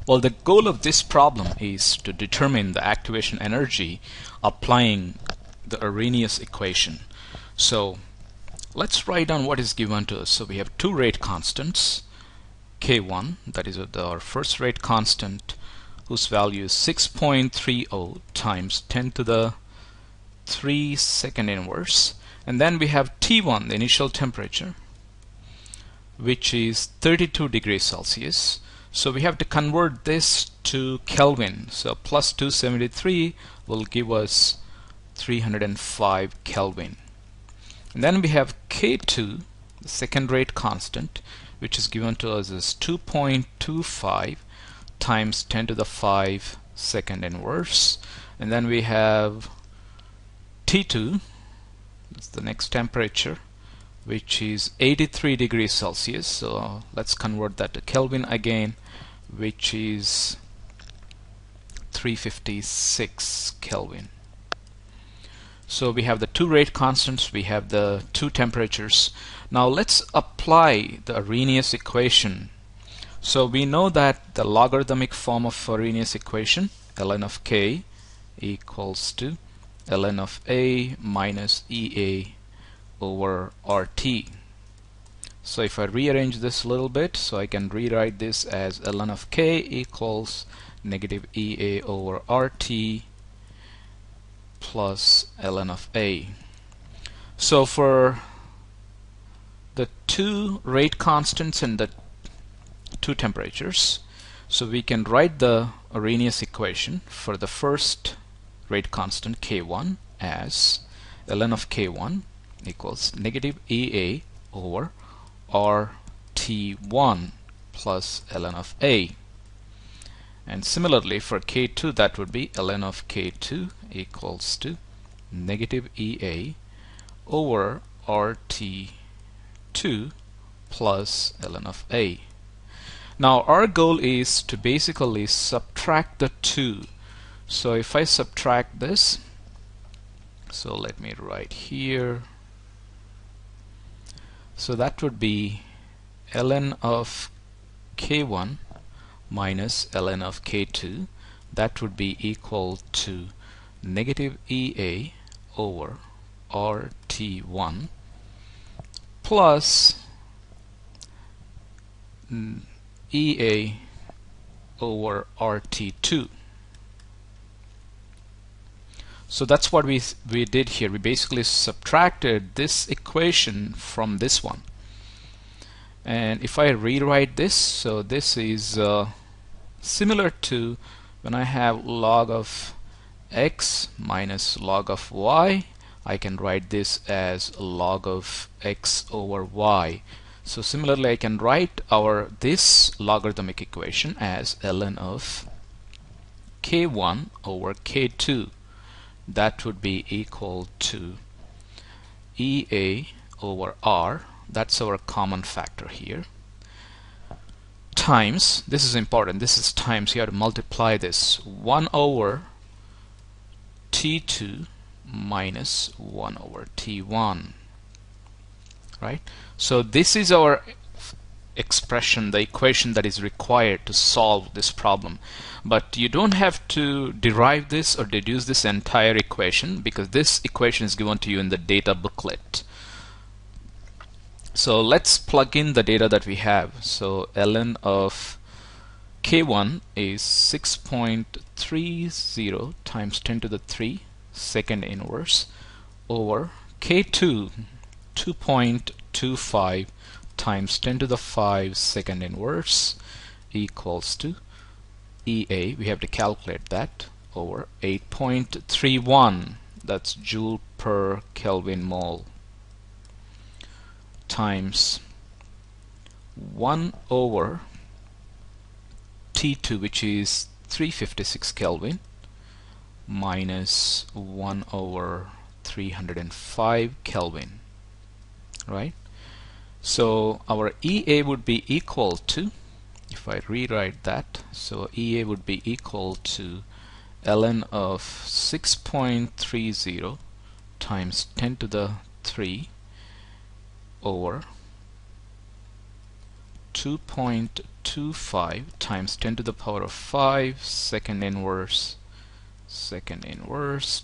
Well, the goal of this problem is to determine the activation energy applying the Arrhenius equation. So let's write down what is given to us. So we have two rate constants, K1, that is our first rate constant, whose value is 6.30 times 10 to the 3 second inverse. And then we have T1, the initial temperature, which is 32 degrees Celsius. So we have to convert this to Kelvin. So plus 273 will give us 305 Kelvin. And then we have K2, the second rate constant, which is given to us as 2.25 times 10 to the 5 second inverse. And then we have T2, that's the next temperature, which is 83 degrees Celsius. So let's convert that to Kelvin again, which is 356 Kelvin. So we have the two rate constants, we have the two temperatures. Now let's apply the Arrhenius equation. So we know that the logarithmic form of Arrhenius equation, ln of k equals to ln of a minus ea over RT. So if I rearrange this a little bit, so I can rewrite this as ln of k equals negative ea over RT plus ln of a. So for the two rate constants and the two temperatures, so we can write the Arrhenius equation for the first rate constant K1 as ln of K1 equals negative ea over RT1 plus ln of a. And similarly for K2, that would be ln of K2 equals to negative ea over RT2 plus ln of a. Now our goal is to basically subtract the two. So if I subtract this, so let me write here, so that would be ln of K1 minus ln of K2, that would be equal to negative ea over RT1 plus ea over RT2. So that's what we did here. We basically subtracted this equation from this one. And if I rewrite this, so this is similar to when I have log of x minus log of y, I can write this as log of x over y. So similarly I can write this logarithmic equation as ln of K1 over K2. That would be equal to ea over r, that's our common factor here, times, this is important, this is times, you have to multiply this, 1 over T2 minus 1 over T1, right? So this is our expression, the equation that is required to solve this problem. But you don't have to derive this or deduce this entire equation, because this equation is given to you in the data booklet. So let's plug in the data that we have. So ln of K1 is 6.30 times 10 to the 3 second inverse over K2 2.25 times 10 to the 5 second inverse equals to ea, we have to calculate that, over 8.31, that's joule per Kelvin mole, times 1 over T2, which is 356 Kelvin, minus 1 over 305 Kelvin, right? So our EA would be equal to, if I rewrite that, so EA would be equal to ln of 6.30 times 10 to the 3 over 2.25 times 10 to the power of 5 second inverse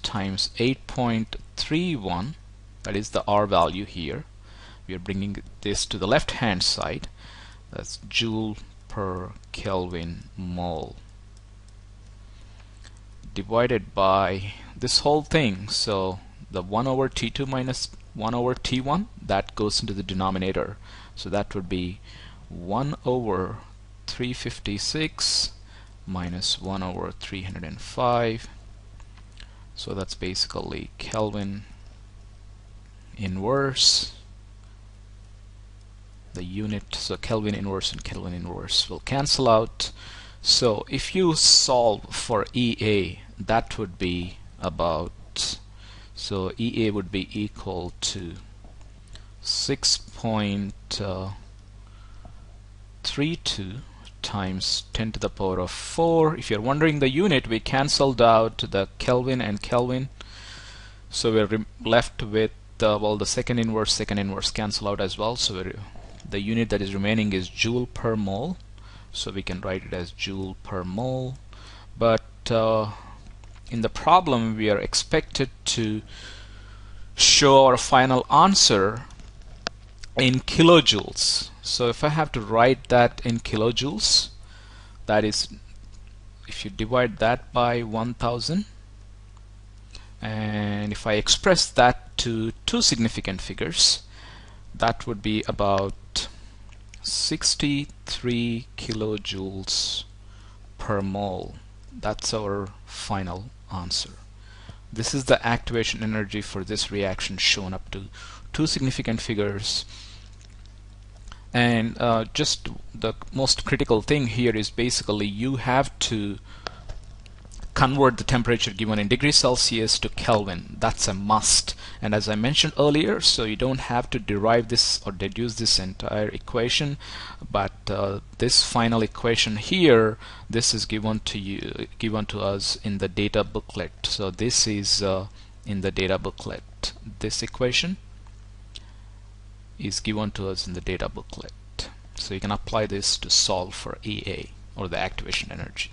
times 8.31, that is the R value here. We are bringing this to the left hand side. That's joule per Kelvin mole divided by this whole thing. So the 1 over T2 minus 1 over T1, that goes into the denominator. So that would be 1 over 356 minus 1 over 305. So that's basically Kelvin inverse. The unit, so Kelvin inverse and Kelvin inverse will cancel out. So if you solve for EA, that would be about, so EA would be equal to 6.32 times 10 to the power of 4. If you're wondering the unit, we cancelled out the Kelvin and Kelvin, so we're left with well, the second inverse cancel out as well, so the unit that is remaining is joule per mole, so we can write it as joule per mole. But in the problem we are expected to show our final answer in kilojoules. So if I have to write that in kilojoules, that is, if you divide that by 1000, and if I express that to two significant figures, that would be about 63 kilojoules per mole. That's our final answer. This is the activation energy for this reaction shown up to two significant figures. And just the most critical thing here is basically you have to convert the temperature given in degrees Celsius to Kelvin. That's a must. And as I mentioned earlier, so you don't have to derive this or deduce this entire equation, but this final equation here, this is given to us in the data booklet. So this is in the data booklet. This equation is given to us in the data booklet. So you can apply this to solve for EA, or the activation energy.